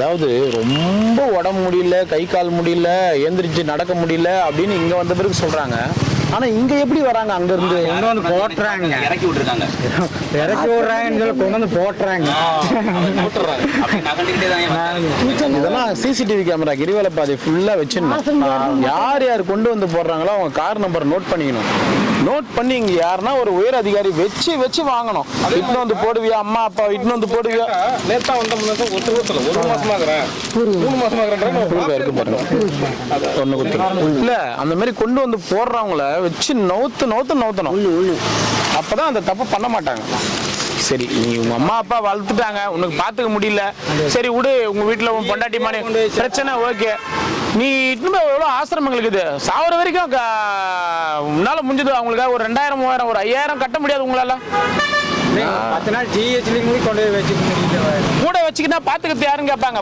அதாவது ரொம்ப உடம்பு முடியல, கை கால் முடியல, எந்திரிச்சு நடக்க முடியல அப்படின்னு இங்க வந்த பிறகு சொல்றாங்க. ஆனா இங்க எப்படி வராங்க? அங்க இருந்து கொண்டு வந்து போட்டுறாங்க, இறக்கி விட்டுருக்காங்க. இறக்கி விடுறாங்கன்னு சொல்லி கொண்டு வந்து போட்டுறாங்க. இதெல்லாம் சிசிடிவி கேமரா கிரிவல பாதை ஃபுல்லா வச்சிடணும். யார் யார் கொண்டு வந்து போடுறாங்களோ அவங்க கார் நம்பர் நோட் பண்ணிக்கணும். நோட் பண்ணி இங்க யாருன்னா ஒரு உயர் அதிகாரி வச்சு வச்சு வாங்கணும். இட்னு வந்து போடுவியா, அம்மா அப்பா இட்னு வந்து போடுவியா. நேத்தா வந்த ஒருத்தர் 1 மாசமா இருக்கிறேன், 3 மாசமா இருக்கிறேன் பாருங்க ஒண்ணு கொடுத்துரும் இல்ல. அந்த மாதிரி கொண்டு வந்து போடுறவங்கள வச்சு நவுத்தணும். அப்பதான் அந்த தப்பு பண்ண மாட்டாங்க. சரி, நீ உங்க அம்மா அப்பா வளர்த்துட்டாங்க, உனக்கு பாத்துக்க முடியல, சரி விடு, உங்க வீட்டுல உன் பொண்டாட்டி மானி பிரச்சனை, ஓகே. நீ இன்னும் எவ்வளவு ஆசிரமங்கள் இருக்குது, சாவர வரைக்கும் உன்னால முடிஞ்சது அவங்களுக்காக ஒரு 2000 3000 ஒரு 5000 கட்ட முடியாது உங்களால. 10 நாள் ஜிஹெச்ல கொண்டு போய் வச்சுக்க முடியல. கூட வச்சுக்கிட்டா பாத்துக்கிறது யாருன்னு கேட்பாங்க.